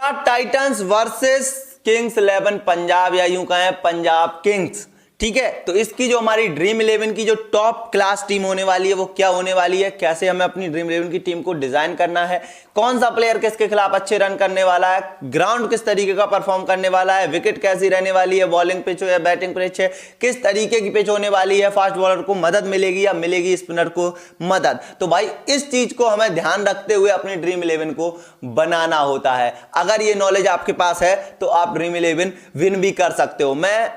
Gujarat Titans versus Kings 11 Punjab, या यूं कहें पंजाब किंग्स। ठीक है, तो इसकी जो हमारी ड्रीम 11 की जो टॉप क्लास टीम होने वाली है वो क्या होने वाली है, कैसे हमें अपनी ड्रीम 11 की टीम को डिजाइन करना है, कौन सा प्लेयर किसके खिलाफ अच्छे रन करने वाला है, ग्राउंड किस तरीके का परफॉर्म करने वाला है, विकेट कैसी रहने वाली है, बॉलिंग पिच हो या बैटिंग पिच है, किस तरीके की पिच होने वाली है, फास्ट बॉलर को मदद मिलेगी या मिलेगी स्पिनर को मदद। तो भाई इस चीज को हमें ध्यान रखते हुए अपनी ड्रीम 11 को बनाना होता है। अगर ये नॉलेज आपके पास है तो आप ड्रीम 11 विन भी कर सकते हो। मैं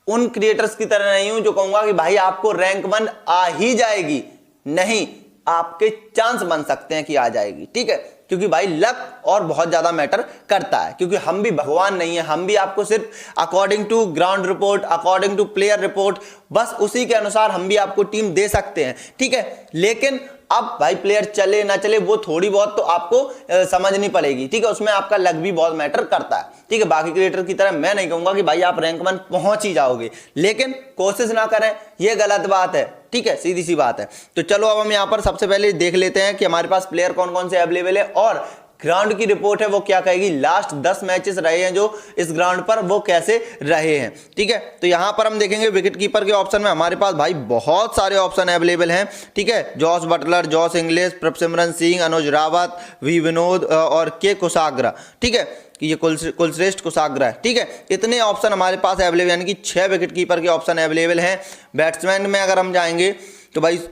उन क्रिएटर्स की तरह नहीं हूं जो कहूंगा कि भाई आपको रैंक 1 आ ही जाएगी, नहीं, आपके चांस बन सकते हैं कि आ जाएगी। ठीक है, क्योंकि भाई लक और बहुत ज्यादा मैटर करता है, क्योंकि हम भी भगवान नहीं है, हम भी आपको सिर्फ according to ground report, according to player report, बस उसी के अनुसार हम भी आपको टीम दे सकते हैं। ठीक है, लेकिन अब भाई प्लेयर चले ना चले वो थोड़ी बहुत तो आपको समझनी पड़ेगी। ठीक है, उसमें आपका लक भी बहुत मैटर करता है। ठीक है, बाकी क्रिएटर की तरह मैं नहीं कहूंगा कि भाई आप रैंक 1 पहुंच ही जाओगे, लेकिन कोशिश ना करें, ये गलत बात है। ठीक है, सीधी सी बात है। तो चलो अब हम यहां पर सबसे पहले देख लेते हैं कि हमारे पास प्लेयर कौन कौन से अवेलेबल है और ग्राउंड की रिपोर्ट है वो क्या कहेगी, लास्ट 10 मैचेस रहे हैं जो इस ग्राउंड पर वो कैसे रहे हैं। ठीक है, तो यहां पर हम देखेंगे विकेट कीपर के ऑप्शन में हमारे पास भाई बहुत सारे ऑप्शन अवेलेबल हैं। ठीक है, Jos Buttler, Jos Inglis, Prabhsimran Singh, Anuj Rawat, V Vinod और के कुशाग्रा। ठीक है, ये कुलश्रेष्ठ कुशाग्रा है। ठीक है, इतने ऑप्शन हमारे पास अवेलेबल, यानी कि 6 विकेट कीपर के ऑप्शन अवेलेबल हैं। बैट्समैन में अगर हम जाएंगे तो भाई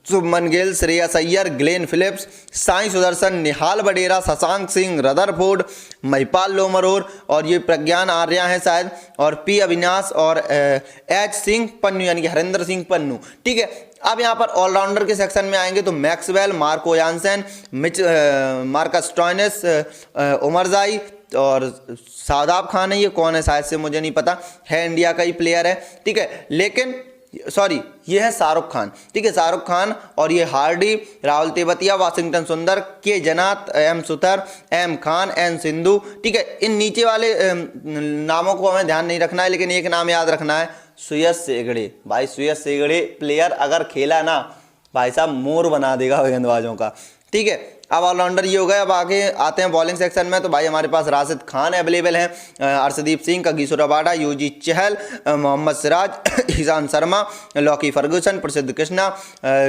शुभमन गिल, श्रेयस अय्यर, ग्लेन फिलिप्स, साई सुदर्शन, निहाल बडेरा, शशांक सिंह, रदरफोर्ड, महिपाल लोमरोर और ये प्रज्ञान आर्या है शायद, और पी अविनाश और एच सिंह पन्नू, यानी कि हरिंदर सिंह पन्नू। ठीक है, अब यहाँ पर ऑलराउंडर के सेक्शन में आएंगे तो Maxwell, Marco Jansen, Marcus Stoinis, Omarzai और शादाब खान है, ये कौन है शायद से मुझे नहीं पता, है इंडिया का ही प्लेयर है। ठीक है, लेकिन सॉरी ये है शाहरुख खान। ठीक है, शाहरुख खान और ये Hardy, Rahul Tewatia, Washington Sundar, K जनात, M Suthar, M Khan, N Sindhu. ठीक है, इन नीचे वाले नामों को हमें ध्यान नहीं रखना है, लेकिन एक नाम याद रखना है, सुयश सेगड़े। भाई सुयश सेगड़े प्लेयर अगर खेला ना भाई साहब मोर बना देगा गेंदबाजों का। ठीक है, अब ऑलराउंडर ये हो गए। अब आगे आते हैं बॉलिंग सेक्शन में, तो भाई हमारे पास राशिद खान अवेलेबल हैं, Arshdeep Singh, Kagiso Rabada, Yuzi Chahal, Mohammed Siraj, Ishant Sharma, Lockie Ferguson, Prasidh Krishna,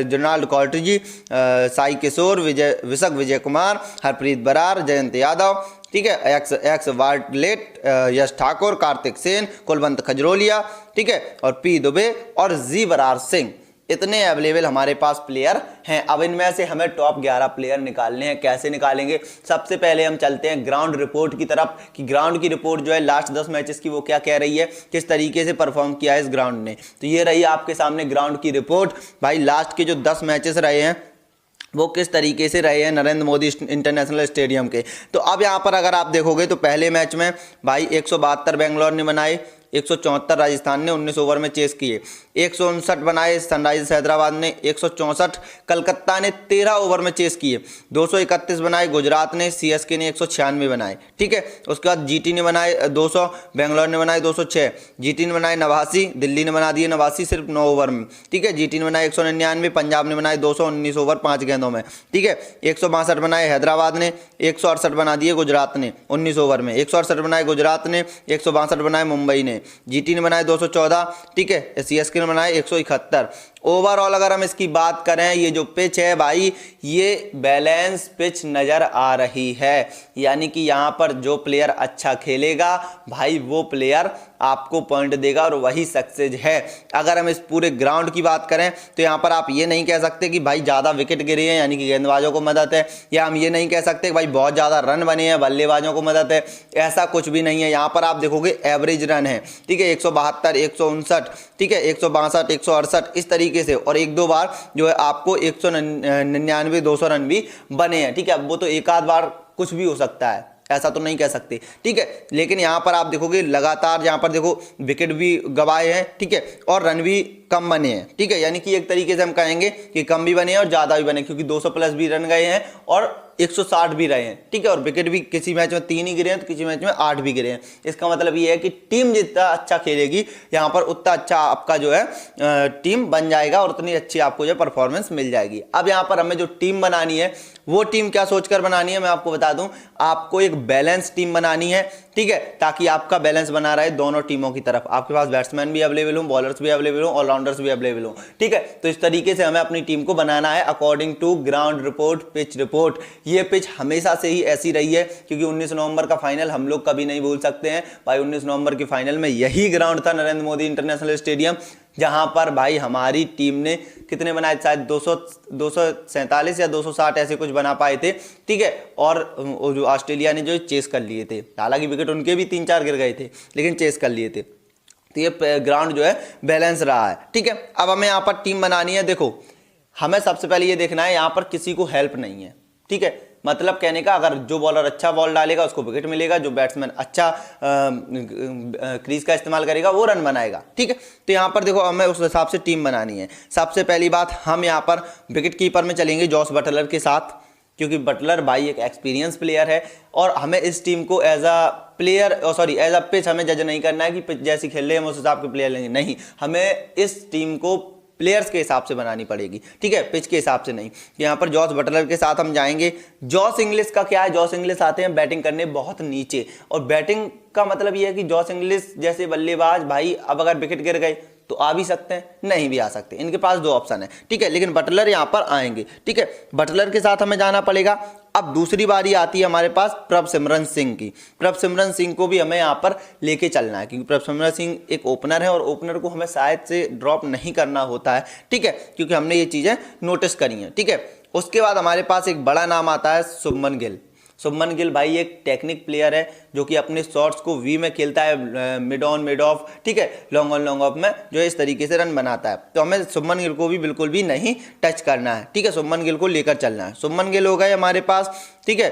जोनाल्ड कॉल्टजी, Sai किशोर, विजय कुमार, हरप्रीत बरार, जयंत यादव। ठीक है, एक्स वार्टलेट, यश ठाकुर, कार्तिक सेन, कुलवंत खजरोलिया। ठीक है, और पी दुबे और जी बरार सिंह, इतने अवेलेबल हमारे पास प्लेयर हैं। अब इनमें से हमें टॉप 11 प्लेयर निकालने हैं। कैसे निकालेंगे, सबसे पहले हम चलते हैं ग्राउंड रिपोर्ट की तरफ कि ग्राउंड की रिपोर्ट जो है लास्ट 10 मैचेस की वो क्या कह रही है, किस तरीके से परफॉर्म किया है इस ग्राउंड ने। तो ये रही आपके सामने ग्राउंड की रिपोर्ट। भाई लास्ट के जो 10 मैचेस रहे हैं वो किस तरीके से रहे हैं नरेंद्र मोदी इंटरनेशनल स्टेडियम के। तो अब यहाँ पर अगर आप देखोगे तो पहले मैच में भाई 172 बेंगलोर ने बनाए, 174 राजस्थान ने 19 ओवर में चेस किए, 159 बनाए सनराइजर्स हैदराबाद ने, 164 कलकत्ता ने 13 ओवर में चेस किए, 231 बनाए गुजरात ने, सीएसके ने 196 बनाए। ठीक है, उसके बाद जीटी ने बनाए 200, बेंगलोर ने बनाए 206, जीटी ने बनाए 89, दिल्ली ने बना दिए 89 सिर्फ 9 ओवर में। ठीक है, जीटी ने बनाए 199, पंजाब ने बनाए 219 ओवर 5 गेंदों में। ठीक है, 162 बनाए हैदराबाद ने, 168 बना दिए गुजरात ने 19 ओवर में, 168 बनाए गुजरात ने, 162 बनाए मुंबई ने, जीटी ने बनाए 214। ठीक है, सीएसके ने बनाए 171। ओवरऑल अगर हम इसकी बात करें, ये जो पिच है भाई ये बैलेंस पिच नज़र आ रही है, यानी कि यहाँ पर जो प्लेयर अच्छा खेलेगा भाई वो प्लेयर आपको पॉइंट देगा और वही सक्सेस है। अगर हम इस पूरे ग्राउंड की बात करें तो यहाँ पर आप ये नहीं कह सकते कि भाई ज़्यादा विकेट गिरे हैं यानी कि गेंदबाजों को मदद है, या हम ये नहीं कह सकते कि भाई बहुत ज़्यादा रन बने हैं बल्लेबाजों को मदद है, ऐसा कुछ भी नहीं है। यहाँ पर आप देखोगे एवरेज रन है। ठीक है, 172, 159, ठीक है, 162, 168 इस तरीके से, और एक दो बार जो है आपको 199, 200 रन भी बने हैं। ठीक है, वो तो एक आध बार कुछ भी हो सकता है, ऐसा तो नहीं कह सकते। ठीक है, लेकिन यहाँ पर आप देखोगे लगातार यहाँ पर देखो विकेट भी गवाए हैं। ठीक है, और रन भी कम बने हैं, ठीक है, यानी कि एक तरीके से हम कहेंगे कि कम भी बने हैं और ज्यादा भी बने, क्योंकि 200 प्लस भी रन गए हैं और 160 भी रहे हैं, ठीक है, और विकेट भी किसी मैच में 3 ही गिरे हैं तो किसी मैच में 8 भी गिरे हैं। इसका मतलब ये है कि टीम जितना अच्छा खेलेगी यहाँ पर उतना अच्छा आपका जो है टीम बन जाएगा और उतनी अच्छी आपको जो परफॉर्मेंस मिल जाएगी। अब यहाँ पर हमें जो टीम बनानी है वो टीम क्या सोचकर बनानी है मैं आपको बता दूं, आपको एक बैलेंस टीम बनानी है, ठीक है, ताकि आपका बैलेंस बना रहे दोनों टीमों की तरफ, आपके पास बैट्समैन भी अवेलेबल हो, बॉलर्स भी अवेलेबल हो, ऑलराउंडर्स भी अवेलेबल हो, ठीक है। तो इस तरीके से हमें अपनी टीम को बनाना है according to ground report, pitch report. ये पिच हमेशा से ही ऐसी रही है, क्योंकि 19 नवंबर का फाइनल हम लोग कभी नहीं भूल सकते हैं भाई। 19 नवंबर के फाइनल में यही ग्राउंड था, नरेंद्र मोदी इंटरनेशनल स्टेडियम, जहां पर भाई हमारी टीम ने कितने बनाए, शायद 247 या 260 ऐसे कुछ बना पाए थे, ठीक है, और जो ऑस्ट्रेलिया ने जो चेस कर लिए थे, हालांकि विकेट उनके भी 3-4 गिर गए थे लेकिन चेस कर लिए थे। तो ये ग्राउंड जो है बैलेंस रहा है, ठीक है। अब हमें यहाँ पर टीम बनानी है। देखो हमें सबसे पहले ये देखना है यहाँ पर किसी को हेल्प नहीं है, ठीक है, मतलब कहने का अगर जो बॉलर अच्छा बॉल डालेगा उसको विकेट मिलेगा, जो बैट्समैन अच्छा क्रीज का इस्तेमाल करेगा वो रन बनाएगा, ठीक है। तो यहाँ पर देखो हमें उस हिसाब से टीम बनानी है। सबसे पहली बात, हम यहाँ पर विकेट कीपर में चलेंगे जॉस बटलर के साथ, क्योंकि बटलर भाई एक एक्सपीरियंस प्लेयर है और हमें इस टीम को एज अ पिच हमें जज नहीं करना है कि पिच जैसी खेल रहे हैं हम उस हिसाब के प्लेयर लेंगे, नहीं, हमें इस टीम को प्लेयर्स के हिसाब से बनानी पड़ेगी, ठीक है, पिच के हिसाब से नहीं। यहाँ पर जॉस बटलर के साथ हम जाएंगे। जॉस इंग्लिश का क्या है, जॉस इंग्लिश आते हैं बैटिंग करने बहुत नीचे, और बैटिंग का मतलब ये है कि जॉस इंग्लिश जैसे बल्लेबाज भाई अब अगर विकेट गिर गए तो आ भी सकते हैं, नहीं भी आ सकते, इनके पास 2 ऑप्शन है, ठीक है, लेकिन बटलर यहाँ पर आएंगे, ठीक है, बटलर के साथ हमें जाना पड़ेगा। अब दूसरी बारी आती है हमारे पास प्रभसिमरन सिंह की। प्रभसिमरन सिंह को भी हमें यहाँ पर लेके चलना है, क्योंकि प्रभसिमरन सिंह एक ओपनर है और ओपनर को हमें शायद से ड्रॉप नहीं करना होता है, ठीक है, क्योंकि हमने ये चीज़ें नोटिस करी हैं, ठीक है। उसके बाद हमारे पास एक बड़ा नाम आता है शुभमन गिल। शुभमन गिल भाई एक टेक्निक प्लेयर है जो कि अपने शॉट्स को वी में खेलता है, मिड ऑन मिड ऑफ, ठीक है, लॉन्ग ऑन लॉन्ग ऑफ में जो है इस तरीके से रन बनाता है। तो हमें शुभमन गिल को भी बिल्कुल भी नहीं टच करना है, ठीक है, शुभमन गिल को लेकर चलना है। शुभमन गिल हो गए हमारे पास, ठीक है,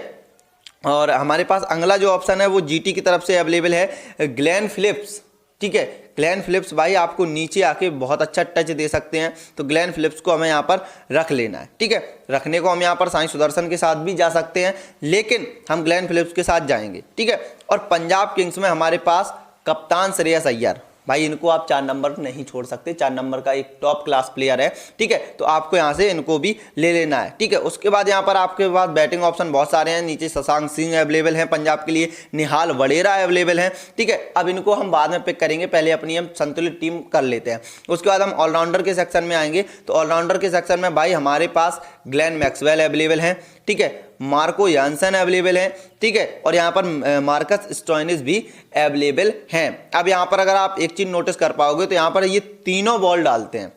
और हमारे पास अगला जो ऑप्शन है वो जीटी की तरफ से अवेलेबल है ग्लेन फिलिप्स, ठीक है। ग्लेन फिलिप्स भाई आपको नीचे आके बहुत अच्छा टच दे सकते हैं, तो ग्लेन फिलिप्स को हमें यहाँ पर रख लेना है, ठीक है। रखने को हम यहाँ पर साई सुदर्शन के साथ भी जा सकते हैं, लेकिन हम ग्लेन फिलिप्स के साथ जाएंगे, ठीक है। और पंजाब किंग्स में हमारे पास कप्तान श्रेयस अय्यर, भाई इनको आप 4 नंबर नहीं छोड़ सकते, 4 नंबर का एक टॉप क्लास प्लेयर है, ठीक है, तो आपको यहाँ से इनको भी ले लेना है, ठीक है। उसके बाद यहाँ पर आपके पास बैटिंग ऑप्शन बहुत सारे हैं, नीचे शशांक सिंह अवेलेबल हैं पंजाब के लिए, निहाल वडेरा अवेलेबल हैं, ठीक है। अब इनको हम बाद में पिक करेंगे, पहले अपनी हम संतुलित टीम कर लेते हैं। उसके बाद हम ऑलराउंडर के सेक्शन में आएंगे, तो ऑलराउंडर के सेक्शन में भाई हमारे पास ग्लेन मैक्सवेल अवेलेबल हैं, ठीक है, मार्को यानसन अवेलेबल है, ठीक है, और यहाँ पर मार्कस स्टोइनिस भी अवेलेबल हैं। अब यहाँ पर अगर आप एक चीज नोटिस कर पाओगे तो यहाँ पर ये तीनों बॉल डालते हैं,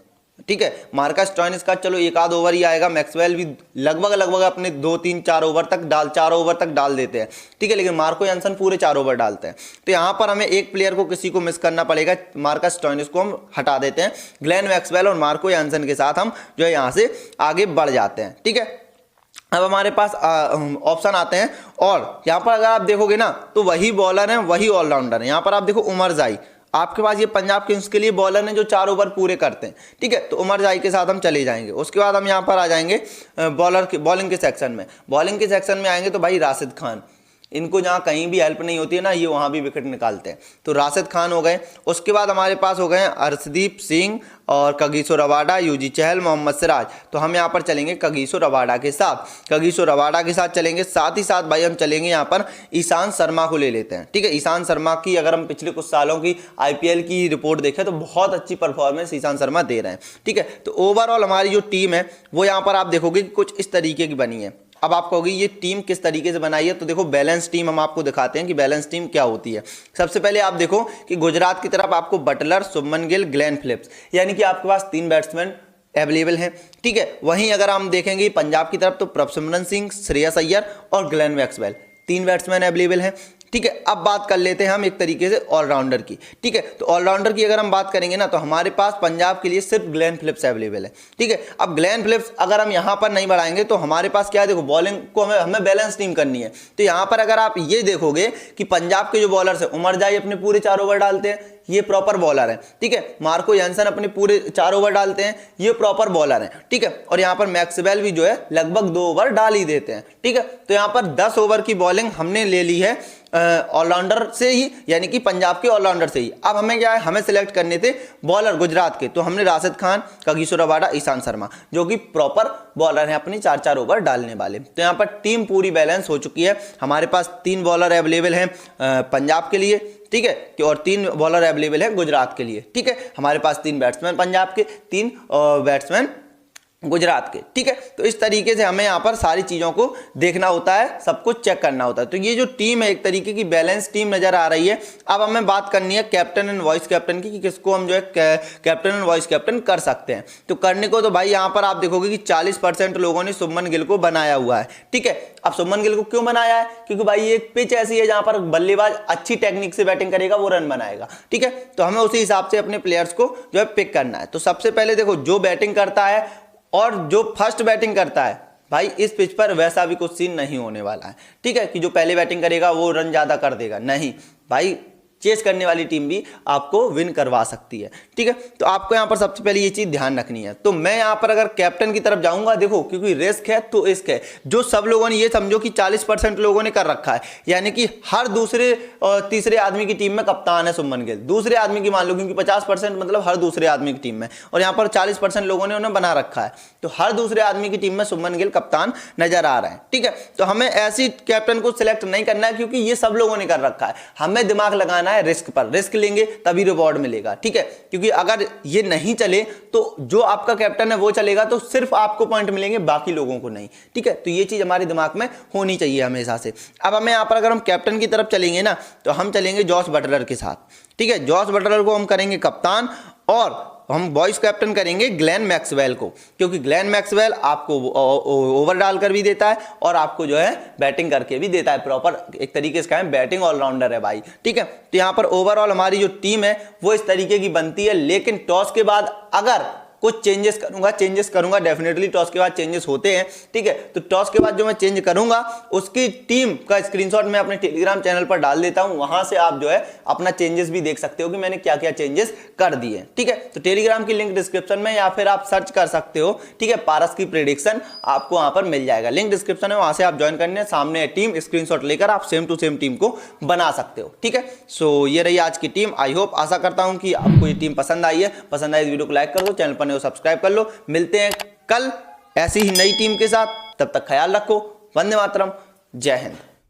ठीक है। मार्कस स्टोइनिस का चलो 1 आध ओवर ही आएगा, मैक्सवेल भी लगभग अपने 2-3-4 ओवर तक 4 ओवर तक डाल देते हैं, ठीक है, लेकिन मार्को यानसन पूरे 4 ओवर डालते हैं। तो यहाँ पर हमें एक प्लेयर को किसी को मिस करना पड़ेगा, मार्कस स्टोइनिस को हम हटा देते हैं, ग्लेन मैक्सवेल और मार्को यानसन के साथ हम जो है यहाँ से आगे बढ़ जाते हैं, ठीक है। अब हमारे पास ऑप्शन आते हैं, और यहाँ पर अगर आप देखोगे ना तो वही बॉलर हैं वही ऑलराउंडर हैं। यहाँ पर आप देखो उमर जाई, आपके पास ये पंजाब किंग्स के लिए बॉलर हैं जो 4 ओवर पूरे करते हैं, ठीक है, तो उमर जाई के साथ हम चले जाएंगे। उसके बाद हम यहाँ पर आ जाएंगे बॉलिंग के सेक्शन में। बॉलिंग के सेक्शन में आएंगे तो भाई राशिद खान, इनको जहाँ कहीं भी हेल्प नहीं होती है ना, ये वहाँ भी विकेट निकालते हैं, तो राशिद खान हो गए। उसके बाद हमारे पास हो गए अर्शदीप सिंह और कगिसो रबाडा, यूजी चहल, मोहम्मद सिराज, तो हम यहाँ पर चलेंगे कगिसो रबाडा के साथ, कगिसो रबाडा के साथ चलेंगे। साथ ही साथ भाई हम चलेंगे यहाँ पर ईशांत शर्मा को ले लेते हैं, ठीक है। ईशांत शर्मा की अगर हम पिछले कुछ सालों की IPL की रिपोर्ट देखें तो बहुत अच्छी परफॉर्मेंस ईशांत शर्मा दे रहे हैं, ठीक है। तो ओवरऑल हमारी जो टीम है वो यहाँ पर आप देखोगे कि कुछ इस तरीके की बनी है। अब आप कहोगे ये टीम किस तरीके से बनाई है, तो देखो बैलेंस टीम हम आपको दिखाते हैं कि बैलेंस टीम क्या होती है। सबसे पहले आप देखो कि गुजरात की तरफ आपको Buttler, Shubman Gill, Glenn Phillips, यानी कि आपके पास 3 बैट्समैन अवेलेबल हैं, ठीक है। वहीं अगर हम देखेंगे पंजाब की तरफ तो प्रभसिमरन सिंह, श्रेयस अय्यर और ग्लेन मैक्सवेल, 3 बैट्समैन अवेलेबल हैं, ठीक है। अब बात कर लेते हैं हम एक तरीके से ऑलराउंडर की, ठीक है। तो ऑलराउंडर की अगर हम बात करेंगे ना तो हमारे पास पंजाब के लिए सिर्फ ग्लेन फिलिप्स अवेलेबल है, ठीक है। अब ग्लेन फिलिप्स अगर हम यहाँ पर नहीं बढ़ाएंगे तो हमारे पास क्या है, देखो बॉलिंग को हमें बैलेंस टीम करनी है। तो यहाँ पर अगर आप ये देखोगे कि पंजाब के जो बॉलर्स हैं, उमर जाई अपने पूरे 4 ओवर डालते हैं, ये प्रॉपर बॉलर है, ठीक है। मार्को यानसन अपने पूरे 4 ओवर डालते हैं, ये प्रॉपर बॉलर है, ठीक है। और यहाँ पर मैक्सवेल भी जो है लगभग 2 ओवर डाल ही देते हैं, ठीक है। तो यहाँ पर 10 ओवर की बॉलिंग हमने ले ली है ऑलराउंडर से ही, यानी कि पंजाब के ऑलराउंडर से ही। अब हमें क्या है, हमें सिलेक्ट करने थे बॉलर गुजरात के, तो हमने राशिद खान, कागिसो रबाडा, ईशांत शर्मा, जो कि प्रॉपर बॉलर हैं अपनी 4-4 ओवर डालने वाले। तो यहाँ पर टीम पूरी बैलेंस हो चुकी है। हमारे पास 3 बॉलर अवेलेबल हैं पंजाब के लिए, ठीक है, और 3 बॉलर अवेलेबल है गुजरात के लिए, ठीक है। हमारे पास 3 बैट्समैन पंजाब के, 3 बैट्समैन गुजरात के, ठीक है। तो इस तरीके से हमें यहाँ पर सारी चीज़ों को देखना होता है, सब कुछ चेक करना होता है। तो ये जो टीम है एक तरीके की बैलेंस टीम नजर आ रही है। अब हमें बात करनी है कैप्टन एंड वाइस कैप्टन की, कि किसको हम जो है कैप्टन एंड वाइस कैप्टन कर सकते हैं। तो करने को तो भाई यहाँ पर आप देखोगे कि 40% लोगों ने शुभमन गिल को बनाया हुआ है, ठीक है। अब शुभमन गिल को क्यों बनाया है, क्योंकि भाई ये पिच ऐसी है जहां पर बल्लेबाज अच्छी टेक्निक से बैटिंग करेगा, वो रन बनाएगा, ठीक है। तो हमें उसी हिसाब से अपने प्लेयर्स को जो है पिक करना है। तो सबसे पहले देखो, जो बैटिंग करता है और जो फर्स्ट बैटिंग करता है, भाई इस पिच पर वैसा भी कुछ सीन नहीं होने वाला है, ठीक है, कि जो पहले बैटिंग करेगा वो रन ज्यादा कर देगा, नहीं भाई। चेस करने वाली टीम भी आपको विन करवा सकती है, ठीक है। तो आपको यहाँ पर सबसे पहले ये चीज ध्यान रखनी है। तो मैं यहाँ पर अगर कैप्टन की तरफ जाऊंगा, देखो क्योंकि रिस्क है तो इश्क है। जो सब लोगों ने, ये समझो कि 40% लोगों ने कर रखा है, यानी कि हर दूसरे और तीसरे आदमी की टीम में कप्तान है शुभमन गिल, दूसरे आदमी की मान लो, क्योंकि 50% मतलब हर दूसरे आदमी की टीम में, और यहाँ पर 40% लोगों ने उन्हें बना रखा है। तो हर दूसरे आदमी की टीम में शुभमन गिल कप्तान नजर आ रहा है, ठीक है। तो हमें ऐसी कैप्टन को सिलेक्ट नहीं करना है, क्योंकि ये सब लोगों ने कर रखा है। हमें दिमाग लगाना है रिस्क पर, रिस्क लेंगे तभी रिवॉर्ड मिलेगा, ठीक है। क्योंकि अगर ये नहीं चले तो जो आपका कैप्टन है वो चलेगा, तो सिर्फ आपको पॉइंट मिलेंगे, बाकी लोगों को नहीं, ठीक है। तो ये चीज हमारे दिमाग में होनी चाहिए हमेशा से। अब हमें यहां पर अगर हम कैप्टन की तरफ चलेंगे ना, तो हम चलेंगे जॉस बटलर के साथ, ठीक है। जॉस बटलर को हम करेंगे कप्तान, और हम वॉइस कैप्टन करेंगे ग्लेन मैक्सवेल को, क्योंकि ग्लेन मैक्सवेल आपको ओवर डालकर भी देता है और आपको जो है बैटिंग करके भी देता है। प्रॉपर एक तरीके से कहें बैटिंग ऑलराउंडर है भाई, ठीक है। तो यहाँ पर ओवरऑल हमारी जो टीम है वो इस तरीके की बनती है। लेकिन टॉस के बाद अगर कुछ चेंजेस करूंगा डेफिनेटली, टॉस के बाद चेंजेस होते हैं, ठीक है। तो टॉस के बाद जो मैं चेंज करूंगा उसकी टीम का स्क्रीनशॉट मैं अपने टेलीग्राम चैनल पर डाल देता हूं, वहां से आप जो है अपना चेंजेस भी देख सकते हो कि मैंने क्या क्या चेंजेस कर दिए, ठीक है। तो टेलीग्राम की लिंक डिस्क्रिप्शन में, या फिर आप सर्च कर सकते हो, ठीक है, पारस की प्रेडिक्शन, आपको वहां पर मिल जाएगा, लिंक डिस्क्रिप्शन है, वहां से आप ज्वाइन करने, सामने टीम स्क्रीनशॉट लेकर आप सेम टू सेम टीम को बना सकते हो, ठीक है। सो ये रही आज की टीम। आई होप, आशा करता हूं कि आपको ये टीम पसंद आई है। पसंद आई इस वीडियो को लाइक कर दो, चैनल पर नए सब्सक्राइब कर लो। मिलते हैं कल ऐसी ही नई टीम के साथ, तब तक ख्याल रखो। वंदे मातरम, जय हिंद।